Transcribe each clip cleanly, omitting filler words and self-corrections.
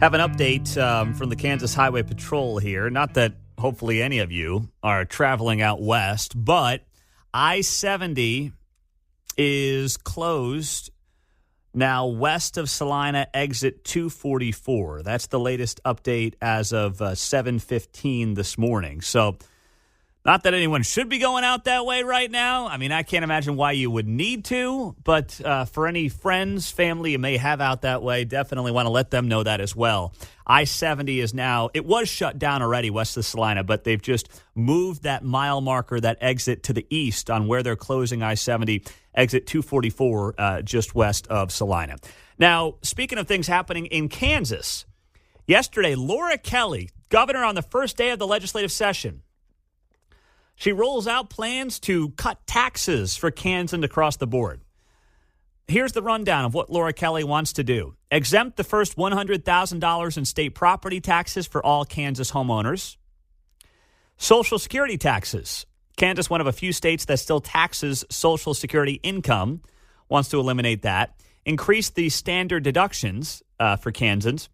Have an update from the Kansas Highway Patrol here. Not that hopefully any of you are traveling out west, but I-70 is closed now west of Salina, exit 244. That's the latest update as of 7:15 this morning. So not that anyone should be going out that way right now. I mean, I can't imagine why you would need to, but for any friends, family you may have out that way, definitely want to let them know that as well. I-70 is now, it was shut down already west of Salina, but they've just moved that mile marker, that exit to the east on where they're closing I-70, exit 244 just west of Salina. Now, speaking of things happening in Kansas, yesterday, Laura Kelly, governor on the first day of the legislative session, she rolls out plans to cut taxes for Kansans across the board. Here's the rundown of what Laura Kelly wants to do. Exempt the first $100,000 in state property taxes for all Kansas homeowners. Social Security taxes. Kansas, one of a few states that still taxes Social Security income, wants to eliminate that. Increase the standard deductions for Kansans.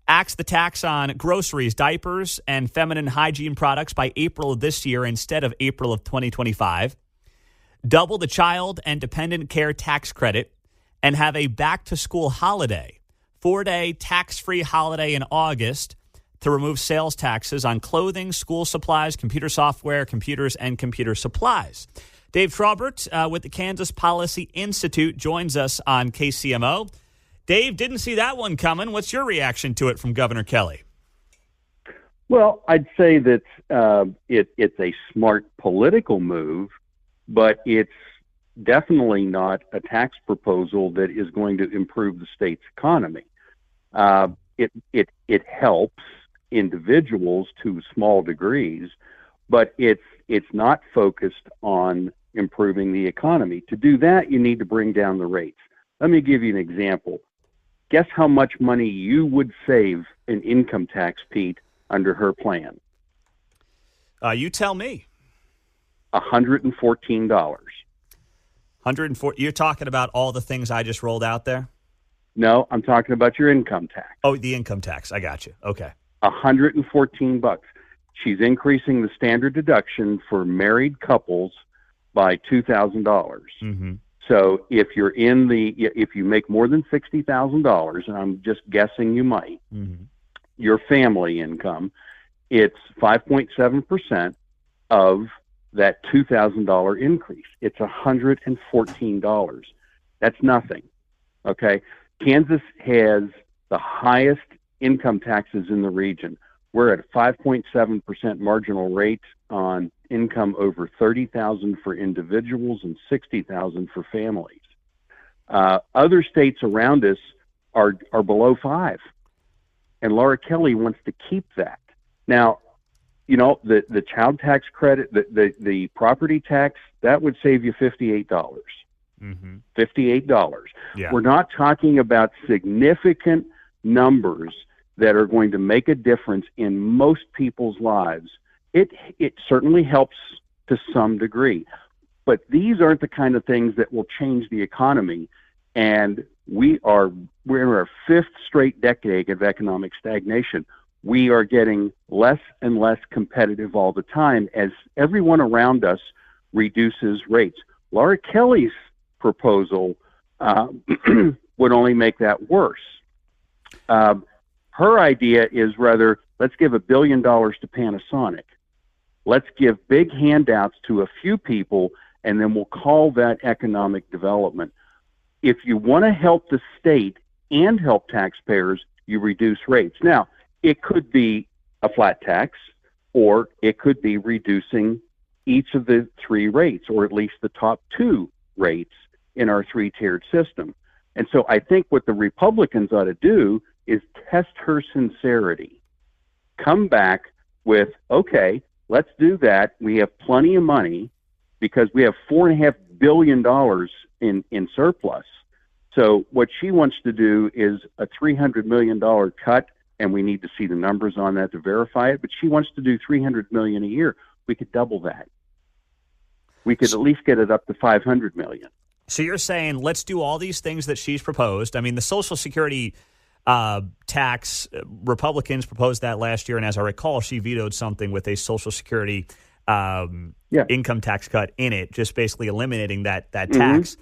Axe the tax on groceries, diapers, and feminine hygiene products by April of this year instead of April of 2025. Double the child and dependent care tax credit and have a back-to-school holiday, 4-day tax-free holiday in August to remove sales taxes on clothing, school supplies, computer software, computers, and computer supplies. Dave Trabert with the Kansas Policy Institute joins us on KCMO. Dave, didn't see that one coming. What's your reaction to it from Governor Kelly? Well, I'd say that it's a smart political move, but it's definitely not a tax proposal that is going to improve the state's economy. It helps individuals to small degrees, but it's not focused on improving the economy. To do that, you need to bring down the rates. Let me give you an example. Guess how much money you would save in income tax, Pete, under her plan? You tell me. $114. 104. You're talking about all the things I just rolled out there? No, I'm talking about your income tax. Oh, the income tax. I got you. Okay. $114. She's increasing the standard deduction for married couples by $2,000. Mm-hmm. So if if you make more than $60,000, and I'm just guessing you might, mm-hmm. your family income, it's 5.7% of that $2,000 increase. It's $114. That's nothing. Okay. Kansas has the highest income taxes in the region. We're at a 5.7% marginal rate on income over $30,000 for individuals and $60,000 for families. Other states around us are below 5%, and Laura Kelly wants to keep that. Now, you know, the child tax credit, the property tax, that would save you $58. Mm-hmm. $58. Yeah. We're not talking about significant numbers that are going to make a difference in most people's lives. It certainly helps to some degree, but these aren't the kind of things that will change the economy. And we're in our fifth straight decade of economic stagnation. We are getting less and less competitive all the time as everyone around us reduces rates. Laura Kelly's proposal would only make that worse. Her idea is rather, let's give $1 billion to Panasonic. Let's give big handouts to a few people, and then we'll call that economic development. If you want to help the state and help taxpayers, you reduce rates. Now, it could be a flat tax, or it could be reducing each of the three rates, or at least the top two rates in our three-tiered system. And so I think what the Republicans ought to do is test her sincerity. Come back with, okay, let's do that. We have plenty of money because we have $4.5 billion in surplus. So what she wants to do is a $300 million cut, and we need to see the numbers on that to verify it, but she wants to do $300 million a year. We could double that. We could at least get it up to $500 million. So you're saying let's do all these things that she's proposed. I mean, the Social Security tax. Republicans proposed that last year, and as I recall, she vetoed something with a Social Security income tax cut in it, just basically eliminating that tax.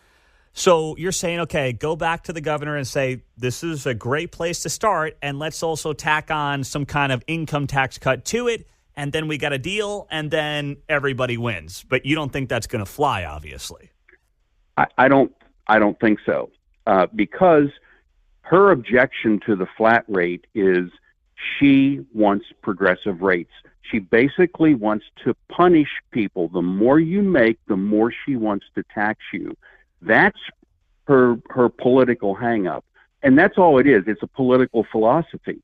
So you're saying, okay, go back to the governor and say, this is a great place to start, and let's also tack on some kind of income tax cut to it, and then we got a deal, and then everybody wins. But you don't think that's going to fly, obviously. I don't think so, because her objection to the flat rate is she wants progressive rates. She basically wants to punish people. The more you make, the more she wants to tax you. That's her political hang-up. And that's all it is. It's a political philosophy.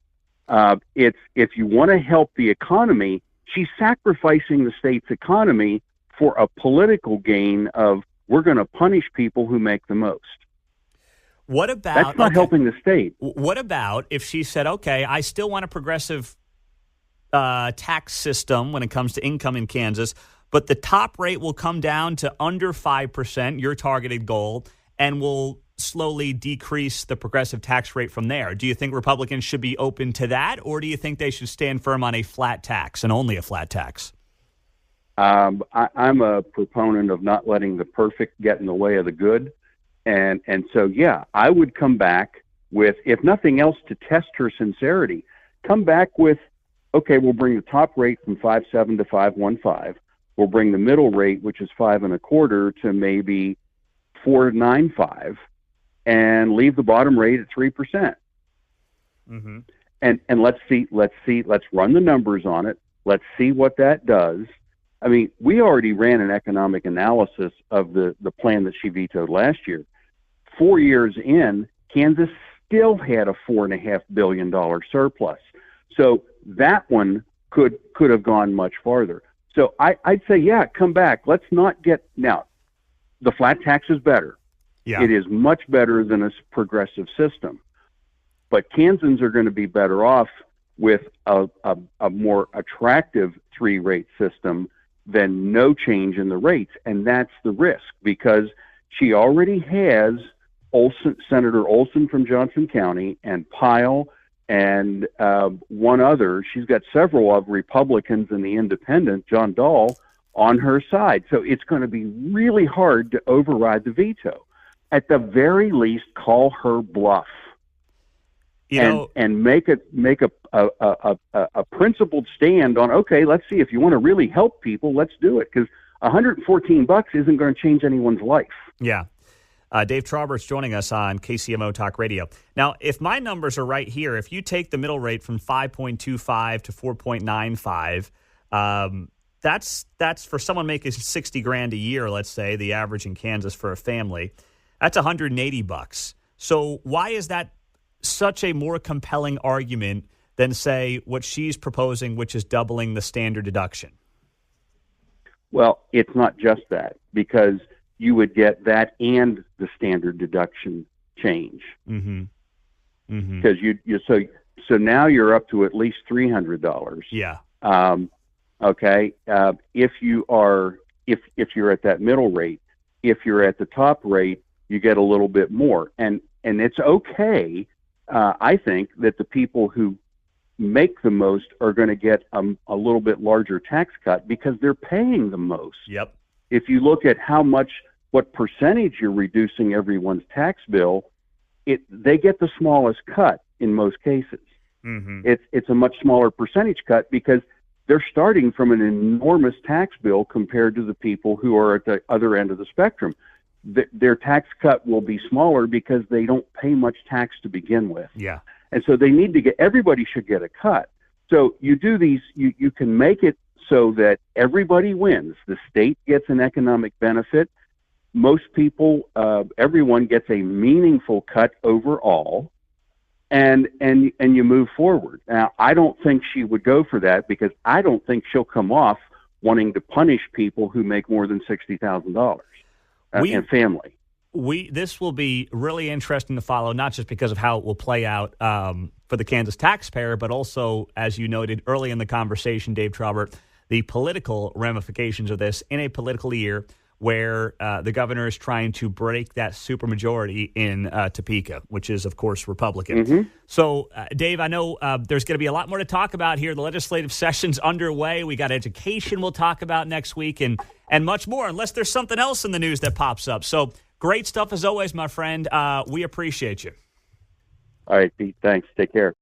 It's if you want to help the economy, she's sacrificing the state's economy for a political gain of we're going to punish people who make the most. What about that's not helping the state? What about if she said, okay, I still want a progressive tax system when it comes to income in Kansas, but the top rate will come down to under 5%, your targeted goal, and will slowly decrease the progressive tax rate from there. Do you think Republicans should be open to that, or do you think they should stand firm on a flat tax and only a flat tax? I'm a proponent of not letting the perfect get in the way of the good. And so, yeah, I would come back with, if nothing else, to test her sincerity, come back with, okay, we'll bring the top rate from 5.7 to 5.15. We'll bring the middle rate, which is 5.25, to maybe 4.95, and leave the bottom rate at 3%. Mm-hmm. And let's run the numbers on it. Let's see what that does. I mean, we already ran an economic analysis of the plan that she vetoed last year. 4 years in, Kansas still had a $4.5 billion surplus. So that one could have gone much farther. So I'd say, yeah, come back. Let's not get – now, the flat tax is better. Yeah. It is much better than a progressive system. But Kansans are going to be better off with a more attractive three-rate system than no change in the rates. And that's the risk, because she already has Senator Olson from Johnson County and Pyle and one other. She's got several of Republicans and the independent, John Dahl, on her side. So it's going to be really hard to override the veto. At the very least, call her bluff. And make a principled stand on, okay, let's see, if you want to really help people, let's do it, because $114 isn't going to change anyone's life. Yeah. Dave Trabert's joining us on KCMO Talk Radio. Now, if my numbers are right here, if you take the middle rate from 5.25 to 4.95, that's for someone making $60,000 a year, let's say, the average in Kansas for a family, that's $180. So why is that such a more compelling argument than, say, what she's proposing, which is doubling the standard deduction? Well, it's not just that, because you would get that and the standard deduction change. Mm-hmm. Mm-hmm. Because so now you're up to at least $300. Yeah. Okay. If you're at that middle rate, if you're at the top rate, you get a little bit more, and it's okay. I think that the people who make the most are going to get a little bit larger tax cut because they're paying the most. Yep. If you look at what percentage you're reducing everyone's tax bill, they get the smallest cut in most cases. Mm-hmm. It's a much smaller percentage cut because they're starting from an enormous tax bill compared to the people who are at the other end of the spectrum. Their tax cut will be smaller because they don't pay much tax to begin with. Yeah. And so everybody should get a cut. So you do these, you can make it so that everybody wins. The state gets an economic benefit. Most people, everyone gets a meaningful cut overall, and you move forward. Now, I don't think she would go for that because I don't think she'll come off wanting to punish people who make more than $60,000 and family. This will be really interesting to follow, not just because of how it will play out for the Kansas taxpayer, but also, as you noted early in the conversation, Dave Trabert, the political ramifications of this in a political year where the governor is trying to break that supermajority in Topeka, which is, of course, Republican. Mm-hmm. So, Dave, I know there's going to be a lot more to talk about here. The legislative session's underway. We got education we'll talk about next week and much more, unless there's something else in the news that pops up. So, great stuff as always, my friend. We appreciate you. All right, Pete. Thanks. Take care.